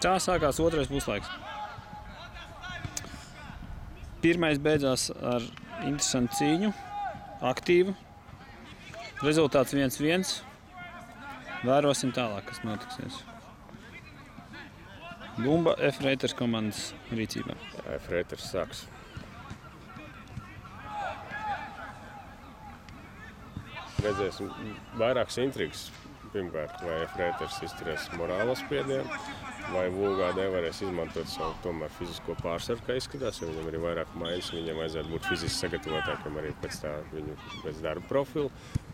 Tā sākās otrais puslaiks. Pirmais beidzās ar interesantu cīņu, aktīvu. Rezultāts 1-1. Vērosim tālāk, kas notiksies. Bumba F-Reiters komandas rīcībā. F-Reiters sāks. Redzēsim vairākas intrigas. Pirmkārt, vai F-Reiters izturēs morālo spiedienu, vai VUGD varēs izmantot savu tomēr fizisko pārsvaru, kā izskatās, jo viņam ir vairāk maiņas, viņam vajadzētu būt fiziski sagatavotākam arī pēc darba profila,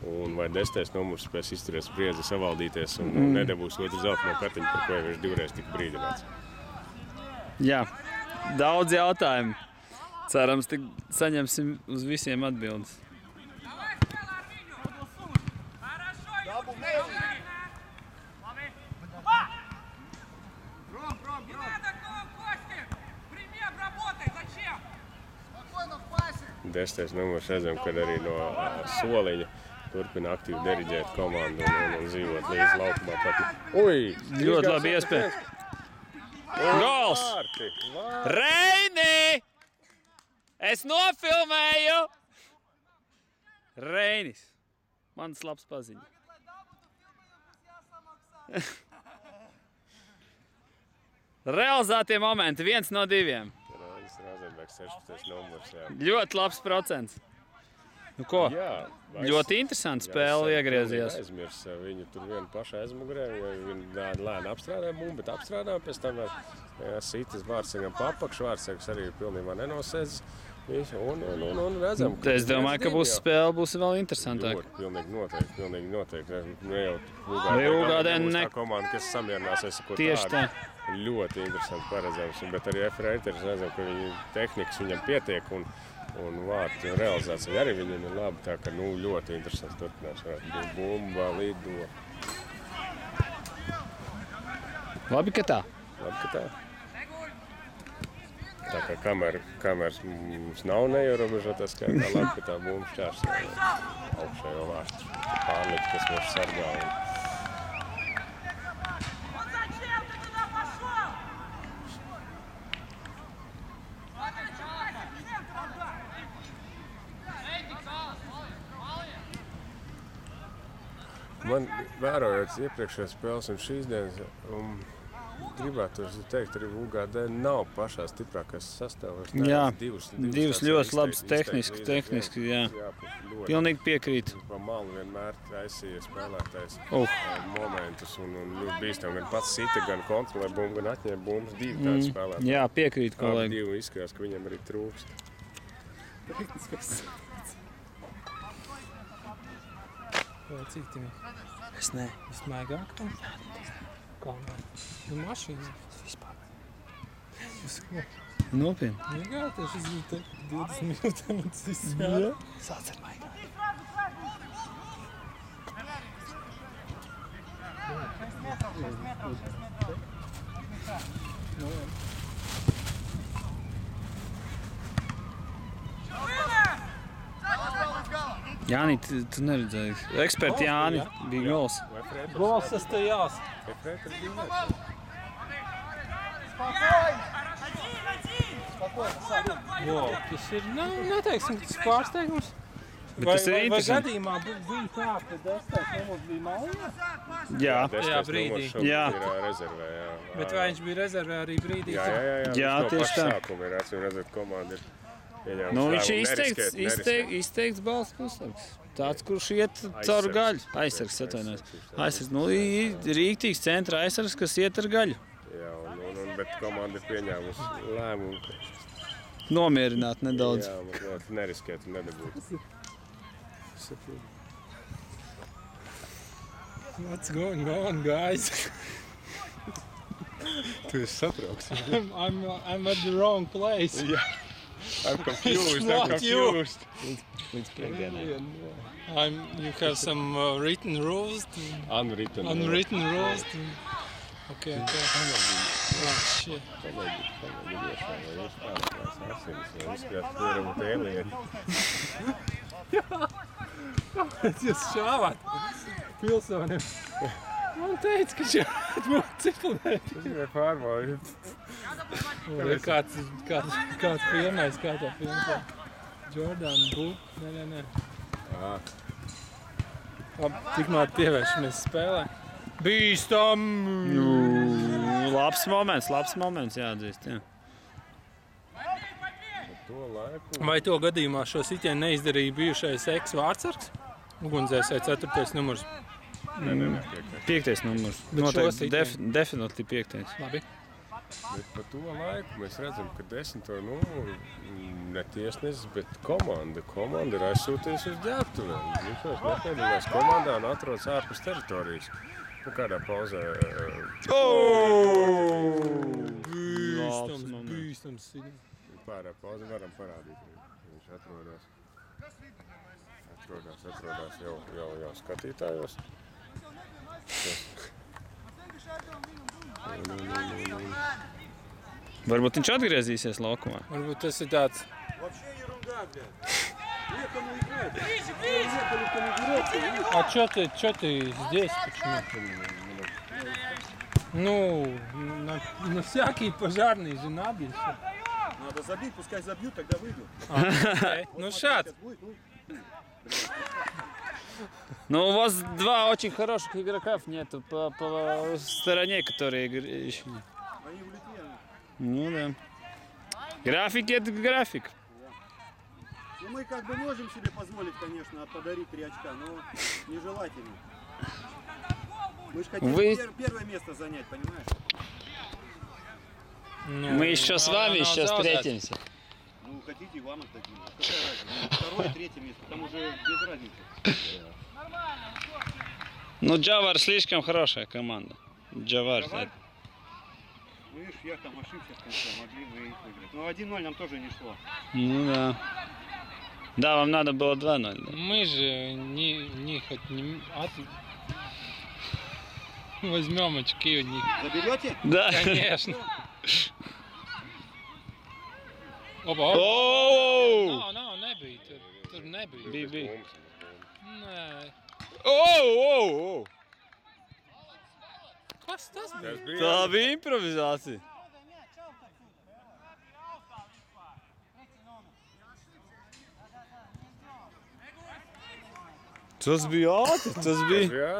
un vai 10. numurs spēs izturēt spriedzi, savaldīties un nedabūs otru zeltaino kartiņu, par ko viņš divreiz tika brīdināts. Jā, daudz jautājumu. Cerams, tik saņemsim uz visiem atbildes. Desmitais numurs redzam, kad arī no soliņa turpina aktīvi diriģēt komandu un dzīvot līdz laukumā. Ui! Ļoti labi iespēja. Gols! Reini! Es nofilmēju! Reinis. Mans labs paziņa. Realizētie momenti, 1 no 2. Rozenbergs 16. numurs, jā. Ļoti labs procents. Nu ko? Jā, ļoti interesanti spēle iegriezījās. Aizmirs viņu tur vienu pašu aizmugurē, viņa lēni apstrādāja bumbu, bet apstrādāja pēc tam sitas Vārtsegam papakšu, Vārtsegs arī pilnībā nenosēdz. Un redzam, es domāju, ka spēle būs vēl interesantāka. Pilnīgi noteikti. Ne jau VUGD tā komanda, kas samierinās ko tieši tā. Ļoti interesanti paredzams, bet arī F-Reiters redzam, ka viņa tehnikas viņam pietiek un vārti un realizācija arī viņam ir labi, tā ka ļoti interesants turpinās. Bumba, lido. Labi, ka tā. Tā kā kameras mums nav neierobežotā skaitā, labi, ka tā bumba šķērsē augšējo vārtu. Pārlikt, kas mums sargā. Man vērojot iepriekšējās spēles un šīs dienas, gribētu teikt, arī UGD nav pašā stiprākais sastāvs. Jā, divas ļoti labas tehniski, jā. Pilnīgi piekrītu. Pa malu vienmēr taisīja spēlētājs momentus un ļoti bīstam. Gan pats sita, gan kontrolē bumbu, gan atņēma bumbas, divi tādi spēlētāji. Jā, piekrītu, kolēģi. Divi izskatās, ka viņam arī trūkst. Cik tev? Es ne. Vismaigāk? Kā? Mašīnas vispār. Nopietni. Jā, tieši izjūta 20 minūtēm un tas viss jā. Sāc ar maigāk. Jāni, tu neredzēji. Eksperti Jāni bija gols. Gols tas te jās. Tas ir, neteiksim, tas pārsteigums. Bet tas ir interesanti. Vai gadījumā bija tā, ka 10. numurs bija mājā? Jā. Jā, brīdī. Jā. Rezervē, jā. Bet vai viņš bija rezervē arī brīdī? Jā, tieši tā. Sākuma ir acīm redzēt, komanda ir. Viņš ir izteikts balsts puslaiks. Tāds, kurš iet caur gaļu. Aizsargs, atvainojos. Aizsargs, rīktīgs centra aizsargs, kas iet ar gaļu. Jā, bet komanda ir pieņēmusi lēmumu. Nomierināt nedaudz. Jā, mazliet neriskēt un nedabūt. What's going on, guys? Tu esi satraukts. I'm at the wrong place. Yeah. I'm confused. Līdz priekdienai. You have some written rules? Unwritten rules? Okay. Oh, shit. Jūs šāvāt pilsonim. Man teica, ka šāvāt. Ciklēt. Tas ir pārbaudīt. Kāds filmēs, kā tā filmē? Jordan, Nē. Labi, tikmēr pievēršamies spēlē. Bīstam! Labs moments jāatzīst, jā. Vai to gadījumā šo sitienu neizdarīja bijušais eks-vārdsargs? Ugunsdzēsēji 4. numurs. Nē, 5. numurs. Noteikti, definitīvi 5. Labi. Bet pa to laiku mēs redzam, ka 10. numuru ne tiesnesis, bet komanda ir aizsūtījusi uz ģērbtuvēm. Viņš vairs nepiedalās komandā un atrodas ārpus teritorijas. Nu, kādā pauzē... Bīstams. Pārā pauze varam parādīt. Viņš atrodas jau skatītājos. Varbūt viņš atgriezīsies laukumā. Varbūt tas ir tāds... А что ты здесь? Почему? Ну, на всякий пожарный же надо еще. Надо забить, пускай забьют, тогда выйдут. Ну, шат. Ну, у вас два очень хороших игроков нету по стороне, которые еще... Они улетели. Ну да. График это график. Ну, мы как бы можем себе позволить, конечно, подарить 3 очка, но нежелательно. Мы же хотим первое место занять, понимаешь? Мы еще с вами сейчас встретимся. Ну, хотите, вам отдадим. Какая разница? Второе, 3 место, там уже без разницы. Ну, Джавар слишком хорошая команда. Джавар. Ну, видишь, я там ошибся в конце, могли бы их выиграть. Но 1-0 нам тоже не шло. Ну да. Да, вам надо было 2-0. Да? Мы же не хотим... Возьмем очки у них. Заберете? Да. Конечно. Опа. Оу! Nebija. Tur nebija. Bija. Nē. Ow! Kas tas bija? Tā bija improvizācija. Tas bija ātri, tas bija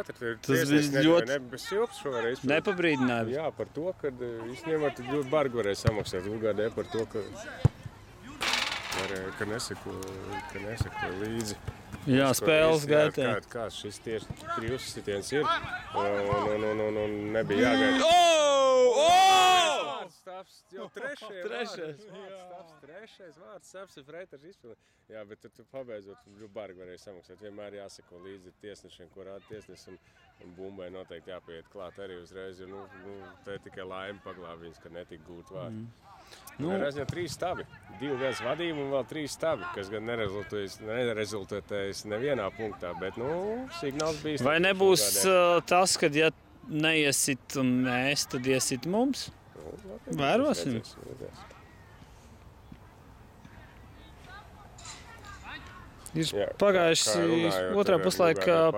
ļoti... Bez silps šoreiz. Nepabrīdināja. Jā, par to, ka īstenībā ļoti bargi varēja samaksāt UGD par to, ka neseko līdzi. Jā, spēles gaitā. Kāds šis tieši trījus sitiens ir, un nebija jāgaida. Vārdstāps jau trešais vārdstāps ir Freiters izpildi. Jā, bet tu pabeidzot, ļoti bargi varēja samaksāt. Vienmēr jāseko līdzi tiesnešiem, ko rāda tiesnes, un bumbai noteikti jāpieiet klāt arī uzreiz, jo tā ir tikai laime paglāb viņas, ka netika gūt vārdu. Reiz jau 3 stabi, 2-1 vadība un vēl 3 stabi, kas gan nerezultējas nevienā punktā, bet, signāls bija. Vai nebūs tas, kad ja neiesit mēs, tad iesit mums? Vērosim. Ir pagājuši otrā puslaika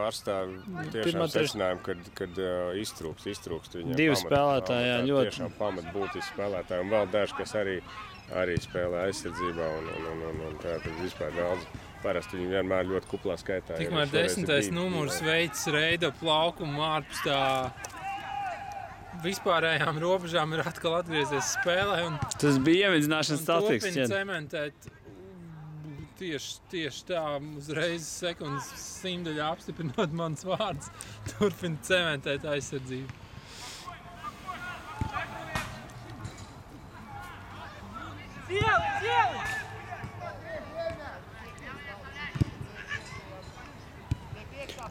tiešām secinājumi, kad iztrūkst viņiem 2 spēlētāji, jā, ļoti. Tiešām pamat būtiski spēlētāji un vēl daži, kas arī spēlē aizsardzībā un tātad vispār daudz. Parasti viņi vienmēr ļoti kuplā skaitā. Tikmēr 10. numurs veids reido plaukumu ārpus tā vispārējām robežām ir atkal atgriezies spēlē. Tas bija iemīdzināšanas taktikas. Turpina cementēt. Tieši tā, uzreiz sekundes simtaļā apstiprinot mans vārds, turpina cementēt aizsardzību.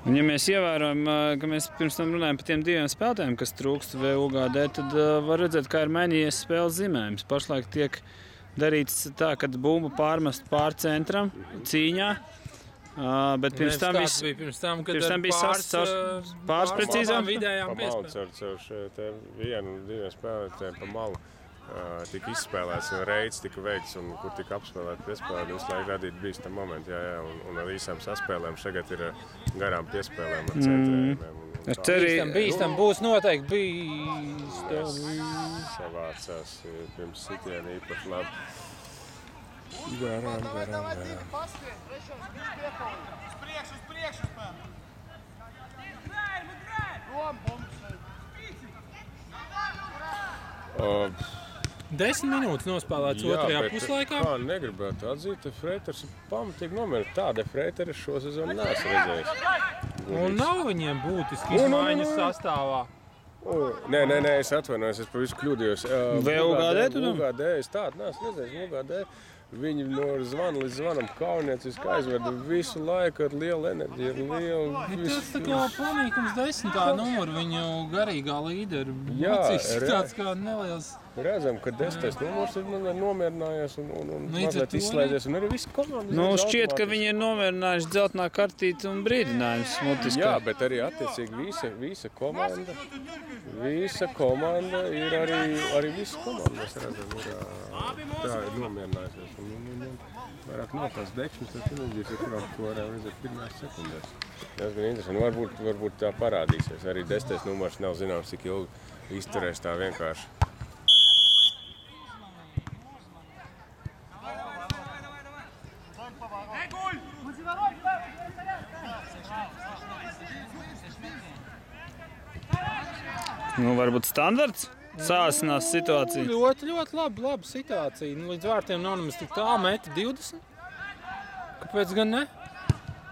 Un ja mēs ievērojam, ka mēs pirms tam runājam par tiem 2 spēlētājiem, kas trūkst VUGD, tad var redzēt, kā ir mainījies spēles zīmējums. Pašlaik tiek darīts tā, ka bumba pārmest pār centram cīņā, bet pirms tam bija pāris precīzām vidējām piespēlēm. Caur vienu, 2 spēlētājiem pa malu tika izspēlēts un reids tika veikts un kur tika apspēlēt piespēlēt, visu laiku radīt bīstam momentu, jā, un ar īsām saspēlēm šagad ir garām piespēlēm ar centrējumiem. Es ceru, Bīstam būs noteikti bīstam. Savācās pirms sitiena īpaši labi. Garām. O, 10 minūtes nospēlēts otrajā puslaikā. Kā negribētu atzīt, Freiters ir pamatīgi nomierināts. Tāda Freitera šo sezonu neesmu redzējis. Un nav viņiem būtiski izmaiņas sastāvā. Nē, es atvainojos, es pavisam kļūdījos. VUGD tu domā? VUGD, es tādu neesmu redzējis. VUGD, viņi no zvana līdz zvanam kaunieciski aizveda visu laiku ar lielu enerģiju. Tas tā kā panīkums 10. numuru viņu garīgā līderi. Jā, tāds kā neliels. Redzam, ka 10. numurs ir nomierinājies un mazliet izslēdzies. Un arī visa komanda. Šķiet, ka viņi ir nomierinājuši dzeltenā kartīti un brīdinājums. Jā, bet arī attiecīgi visa komanda. Visa komanda ir arī visa komanda. Mēs redzam, ir nomierinājusies. Vairāk nav tās dekšņas, tas enerģijas, kurām to varēja redzēt pirmās sekundēs. Tas bija interesanti. Varbūt tā parādīsies. Arī 10. numurs nav zināms, cik ilgi izturēs tā vienkārši. Varbūt standarts sāsinās situācija. Ļoti laba situācija. Līdz vārtiem nav nemaz tik tālu, meti 20. Kāpēc gan ne?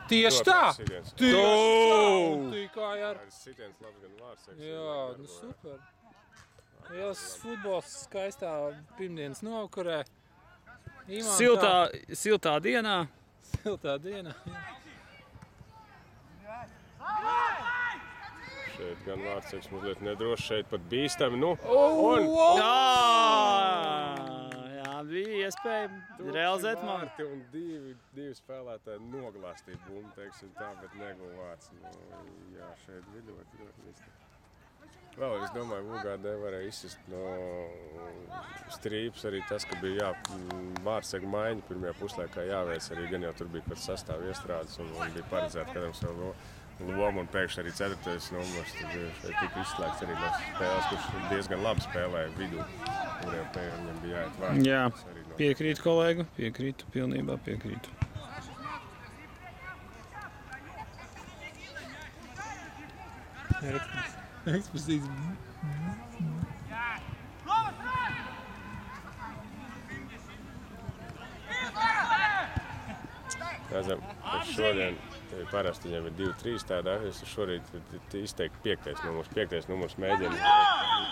Tieši tā! Tikai ar... Sitiens labs gan vārds. Jā, super. Liels futbols skaistā pirmdienas novakarē. Siltā dienā. Siltā dienā, jā. Šeit gan vārdseks mazliet nedroši, šeit pat bīstami. Jā, bija iespēja realizēt mārti. Un divi spēlētāji noglāstīt bumbu, teiksim tā, bet neguva vārds. Jā, šeit bija ļoti visti. Vēl es domāju, VUGD varēja izsist no strīpas arī tas, ka bija vārdsegu maiņa pirmajā puslaikā jāveic. Arī gan jau tur bija kāds sastāvu iestrādes un bija paredzēta kādam savu lomu un pēkšņi arī 4. numurs. Tad šeit tika izslēgts arī no spēles, kurš diezgan labi spēlēja vidū. Kuriem viņam bija jāiet vārds. Jā, piekrītu kolēgu, pilnībā piekrītu. Ekspresīts. Redzam, šodien parasti viņam ir 2-3 tādā. Es šorīt izteikti 5. numurs. 5. numurs mēģina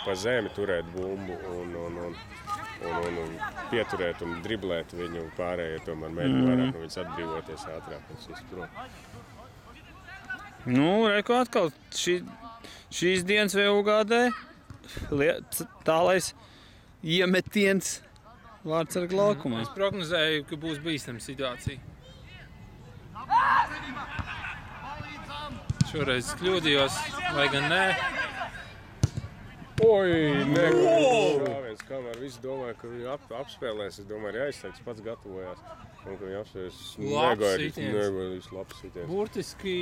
pa zemi turēt bumbu un pieturēt un driblēt viņu. Pārējie tomēr mēģina vairāk no viņas atbrīvoties ātrāk. Reku atkal šīs dienas VUGD tālais iemetiens vārdsarga laukumā. Es prognozēju, ka būs bīstama situācija. Šoreiz kļūdījos, vai gan nē. Šāviens, kamēr visi domāja, ka viņi apspēlēs. Es domāju, arī aizsargs pats gatavojās. Un, ka viņi apspēlēs negaidīs labs sitiens. Burtiski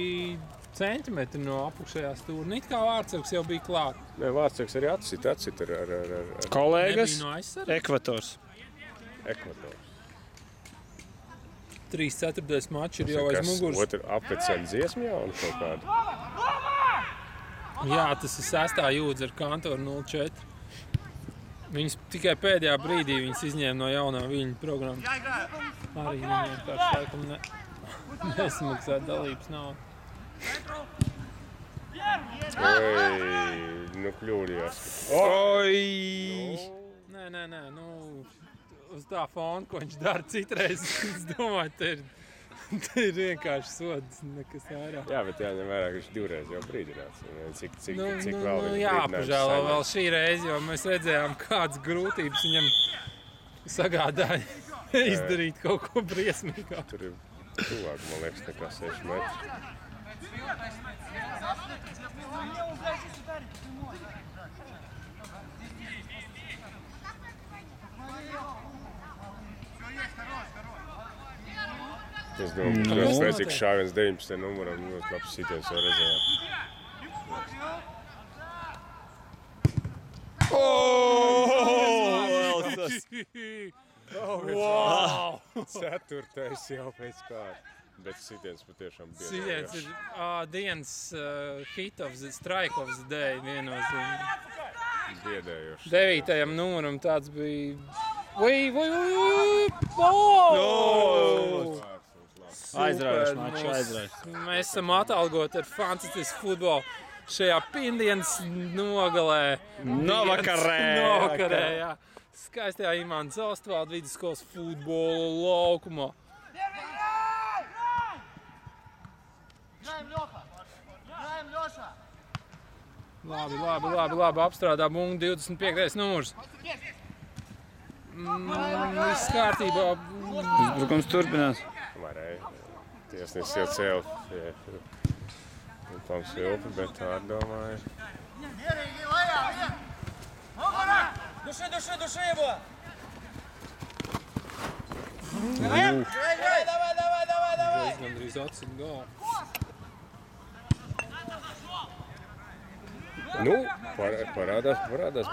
centimetri no apakšējā stūra. It kā vārdsargs jau bija klāt. Nē, vārdsargs arī atsit ar kolēgas no Ekvators. 3/4 mačs ir jau aiz muguras. Otru apveceļu dziesmu jau un kaut kādu? Jā, tas ir 6. jūdz ar Kantoru 0-4. Viņas tikai pēdējā brīdī viņas izņēma no jaunā viņa programmas. Arī viņiem kāds laikam nesmaksā dalības naudu. Kļūdījās. Nē, uz tā fona, ko viņš dara citreiz, es domāju, te ir vienkārši sods, nekas vairāk. Jā, bet jāņem vērā, ka viņš 2 reizes jau brīdināts. Cik vēl viņa jāpažēlo vēl šī reize, jo mēs redzējām, kādas grūtības viņam sagādāja izdarīt kaut ko briesmīgāk. Tur ir tuvāk, man liekas, nekā 6 metri. Es domāju, ka spēcīgs šāviens 19. numuram ļoti labs sitiens jau redzējām. Wow! Ceturtais jau pēc kārta. Bet sitiens patiešām Sitiens biedējošs. ir dienas hit of the strike of the day viennozīmīgi. Biedējošs. 9. numuram tāds bija... Vai! Aizraujoši mačs, aizraujoši. Mēs esam atalgoti ar fantastisku futbolu šajā pirmdienas nogalē. Novakarē, jā. Skaistajā Imants Ostvalda vidusskolas futbola laukumā. Labi, apstrādā bungu 25. numurs. Viss kārtībā. Uzbrukums turpinās. Varēja. Tiesnesis jau cēl Pams Vilpi, bet tā domāju. Души его! Gandrīz atsit galvu. Nu, parādās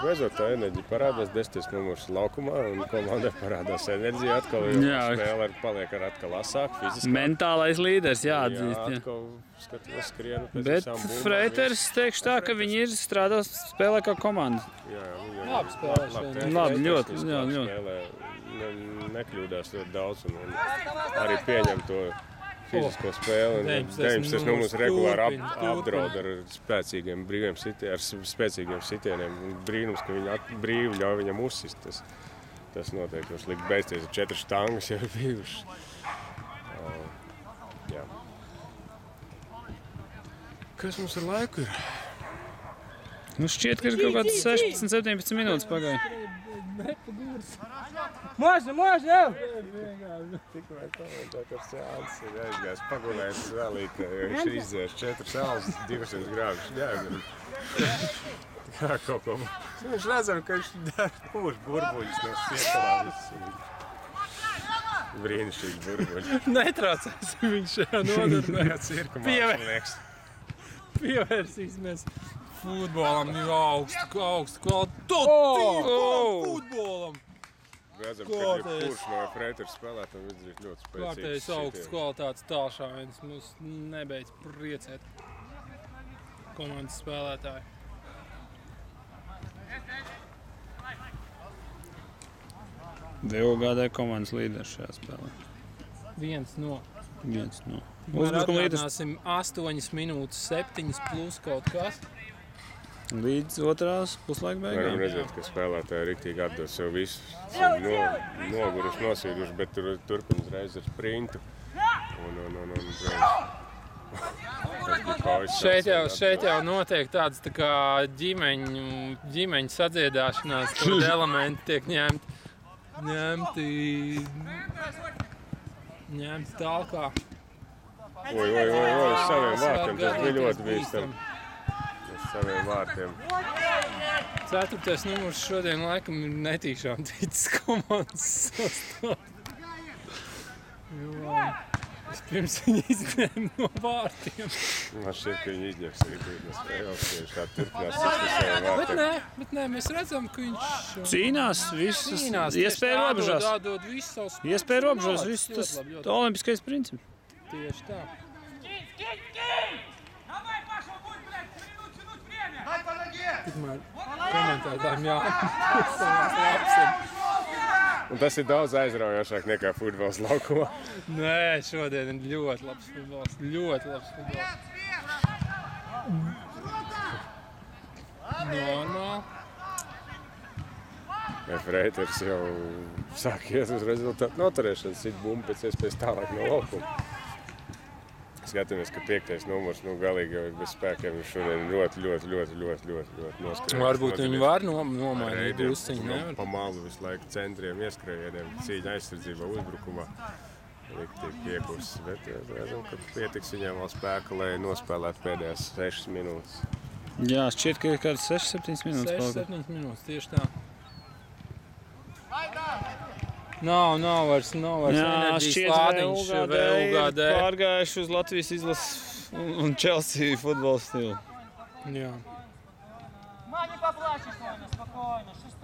beidzot tā enerģija, parādās 10. numurs laukumā un komandai parādās enerģija. Atkal Jā. spēle paliek atkal asāk, fiziski. Mentālais līderis jāatzīst. Jā. Atkal skatos skrienu pēc Bet visām bumbām. Freiters teikšu tā, ka viņi ir strādās spēlē kā komanda. Jā, viņi Labi spēlē šodien. Labi, ļoti, tehniski jā, labi ļoti. spēlē, nekļūdās ļoti daudz un arī pieņem to fizisko spēli. 19. numurs regulāri apdraud ar spēcīgiem brīviem sitieniem, ar spēcīgiem sitieniem. Brīnums, ka viņi brīvi ļauj viņam uzsist. Tas noteikti mums likt beigties ar 4 štangas jau ir bijušas. Jā. Kas mums ar laiku ir? Nu šķiet, ka ir kaut kāds 16-17 minūtes pagāja. Можно! Tikmēr komentētājs Jānis ir aizgājis pagulēt vēlīt, viņš ir izdzēris 4 sāles, 200 grāvus ģēgumi. Kā kaut ko. Viņš redzam, ka viņš dara burbuļus no siekalāvis. Brīnišķīgi burbuļi. Netraucēsim viņš šajā nodarbē. Cirka mākslinieks. Pievērsīsimies futbolam, jau augstu kvalitāti. Futbolam! Redzam, ka kurš no Freitera spēlētājiem ir ļoti spēcīgs. Kārtējs augsts kvalitātes tālšāviens mūs nebeidz priecēt. Komandas spēlētāji. DUGD komandas līderis šajā spēlē. Viens no. Uzbrukuma līderis Atgādināsim 8 minūtes 7 plus kaut kas. līdz otrās puslaika Varam beigām. redzēt, ka spēlētāji riktīgi atdos sev visu. Noguruši, nosīduši, bet turpin uzreiz ar sprintu. Šeit jau notiek tāds tā kā ģimeņu sadziedāšanās, kad elementi tiek ņemti tālkā. Oi, saviem vārtiem, tas bija ļoti bīstam. Saviem vārtiem. 4. numurs šodien laikam ir netīšām ticis komandas sastāvā. Vispirms viņi izņēma no vārtiem. Man šķiet, ka viņi izņems arī no spēles, ka viņš tā turpinās saviem vārtiem. Bet nē, mēs redzam, ka viņš Cīnās, visas iespēja robežās. Dod visu savu spēku. Iespēja robežās, viss tas Ļoti olimpiskais princips. Tieši tā. Tikmēr komentētājiem jāapsim. Un tas ir daudz aizraujošāk nekā futbols laukumā. Nē, šodien ir ļoti labs futbols. Normāli. Freiters jau sāk iet uz rezultātu noturēšanu, sit bumbu pēc iespējas tālāk no laukuma. Skatāmies, ka 5. numurs galīgi jau ir bez spēkiem. Viņš šodien ļoti noskrēja. Varbūt viņi var nomainīt drusciņu, nevar? Pa malu visu laiku centriem, ieskrējieniem, cīņa aizsardzībā, uzbrukumā. Riktīgi piekurs, bet redzam, ka pietiks viņiem vēl spēka, lai nospēlētu pēdējās 6 minūtes. Jā, šķiet, ka ir kāds 6-7 minūtes. 6-7 minūtes, tieši tā. Nav vairs Jā, šķiet, lādiņš UGD pārgājuši uz Latvijas izlases un Chelsea futbola stilu. Jā. Ма, не поплачь, спокойно, 6.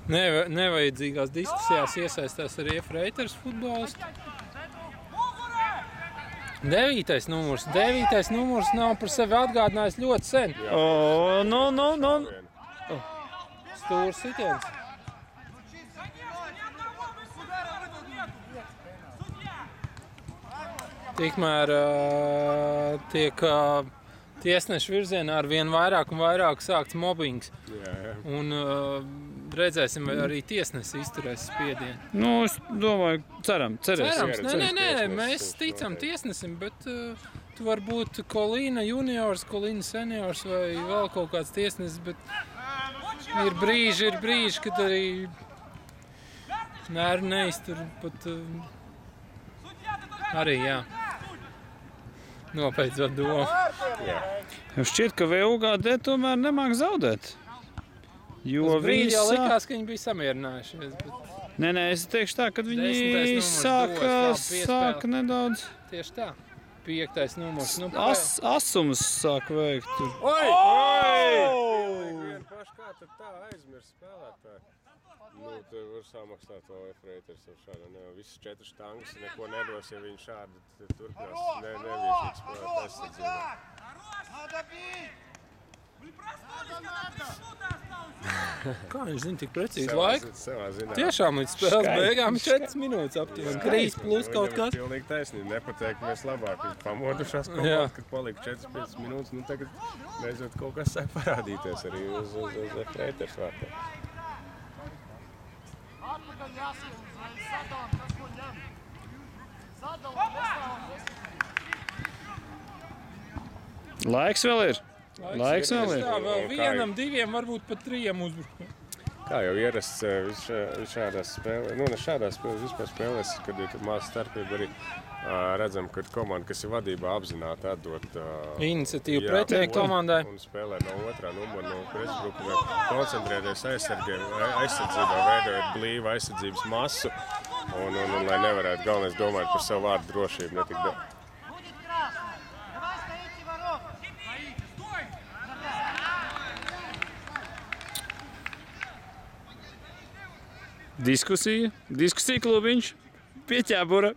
nevajadzīgās diskusijās iesaistās arī Efreiters futbolisti. 9. numurs nav par sevi atgādinājis ļoti sen. Stūrs sitiens. Tikmēr tiek tiesnešu virzienā ar vien vairāk un vairāk sākts mobbings. Un redzēsim, vai arī tiesnesi izturēs spiedienu. Nu, es domāju, cerēsim. Nē, mēs ticam tiesnesim, bet tu vari būt Kolīna juniors, Kolīna seniors vai vēl kaut kāds tiesnesis, bet ir brīži, kad arī nervi neiztur pat arī, jā. Nopeidzot domu. Šķiet, ka VUGD tomēr nemāk zaudēt. Jo brīdi jau likās, ka viņi bija samierinājušies. Bet... Nē, es teikšu tā, ka viņi sāka nedaudz... Tieši tā. 5. numurs. Nu, Asums sāk veikt. Oi! Vien paši kā tad tā aizmirst spēlētāji. Nu, te var samaksāt to Efreiters ar šādu. Ne, visas 4 štangas neko nedos, ja viņi šādi turpinās neviešīgi spēlēt aizsardzībā. Kā viņš zina tik precīzi laiku? Tiešām līdz spēles beigām 4 minūtes aptuveni. 3 plus kaut kas. Pilnīgi taisnība. Nepateikt, mēs labāk pamodušās komāt, kad palika 4-5 minūtes. Nu, tagad beidzot kaut kas sāk parādīties arī uz Efreiters vārtiem. Laiks vēl ir. Laiks vēl ir. Tā, vēl 1, 2, varbūt pat 3 uzbrukumiem. Kā jau ierasts šādās spēlēs, nu ne šādās spēlēs, vispār spēlēs, kad ir māsa starpība arī redzam, ka komanda, kas ir vadībā, apzināti atdot iniciatīvu pretinieku komandai. Un spēlē no 2. numura, no pretuzbrukumiem, koncentrēties aizsardzībā, veidojot blīvu aizsardzības masu un lai nevarētu galvenais domāt par savu vārdu drošību, ne tik daudz. Diskusija klubiņš, pieķēbura.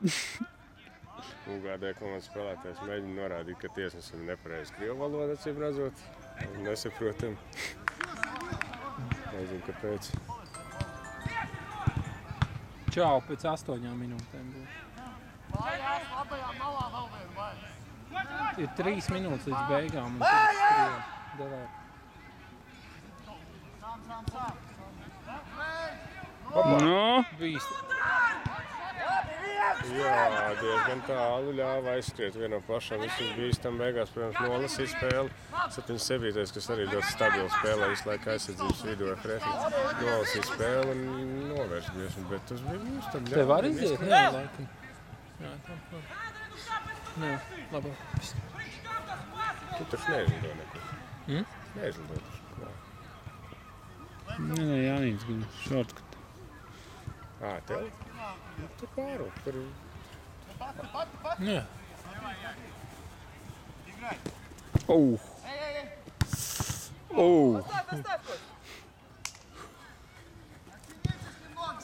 UGD komandas spēlētājs mēģina norādīt, ka tiesnesim nepareizi krievu valodu, acīm redzot, un nesaprotam. Nezinu, kāpēc. Čau, pēc 8 minūtēm būs. Ir 3 minūtes līdz beigām, un tad skrien devē. No. Jā, diezgan tālu ļāva aizskriet vienam pašam. Viņš bija tam beigās, protams, nolasīja spēli. 7-7, kas arī ļoti stabili spēlē, visu laiku aizsardzības vidū ar pretinieku. Nolasīja spēli un novērst biesmu, bet uz viņus tam ļāva. Te var iziet? Nē, laikam. Jā, tā var. Nē, labāk. Tu taču neizlido neko. Neizlido taču. Nē, Jānīts gan šortkat. Tev? Nu, tu pārūt. Tur... Jā.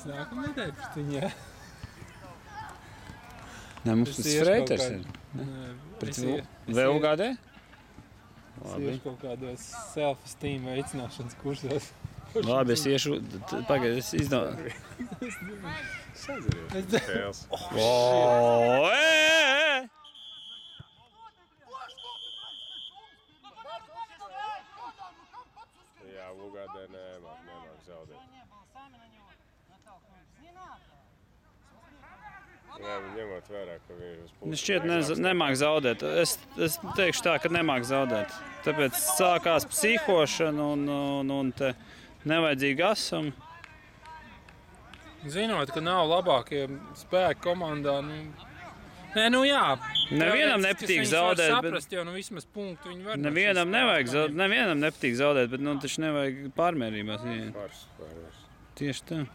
Nākam nedēļ pēc viņa. Nē, mums tas Freiters ir. Pret VUGD? Es iešu kaut kādos self-esteem veicināšanas kursos. Labi, es iešu, pagaid, es izdomāju. Sadziries spēles. Jā, UGD nemāk zaudēt. Jā, ņemot vērā, ka viņi uz pusi... Šķiet nemāk zaudēt. Es teikšu tā, ka nemāk zaudēt. Tāpēc sākās psihošana un te nevajadzīgi asumi. Zinot, ka nav labākie spēki komandā, Nē, jā. Nevienam nepatīk zaudēt, bet... Saprast, jo vismaz punktu viņi var... Nevienam nevajag zaudēt, nevienam nepatīk zaudēt, bet taču nevajag pārmērībās. Tieši tā.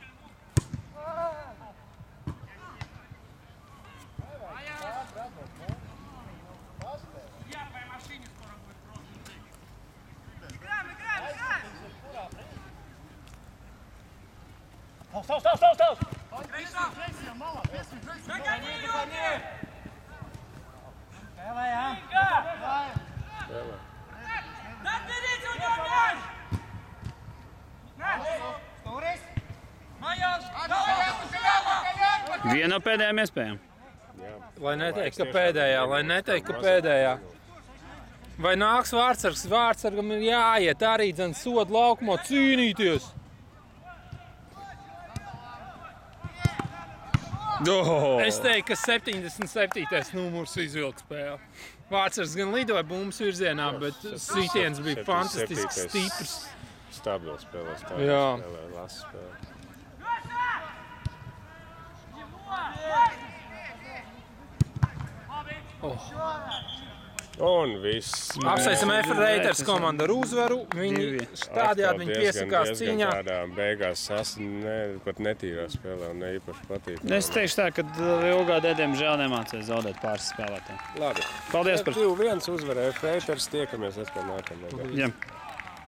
Viena no pēdējām iespējām. Lai neteikt, ka pēdējā. Vai nāks Vārtsargs? Vārtsargam ir jāiet arī dzen sodu laukumā cīnīties. Es teiktu, ka 77. numurs izvilka spēli. Vārtsargs gan lidoja bumbas virzienā, bet sitiens bija fantastisks, stiprs. Stabils spēlē, lasa spēlē. Un viss. Apsveicam F-Reiters komandu ar uzvaru. Viņi stādījādi, viņi piesakās cīņā. Beigās pat netīrā spēlē un ne īpaši patīk. Es teikšu tā, ka UGD diemžēl nemācīja zaudēt pāris spēlētājiem. Labi. Paldies par 2-1 uzvarēja F-Reiters. Tiekamies atkal nākamajā. Jā.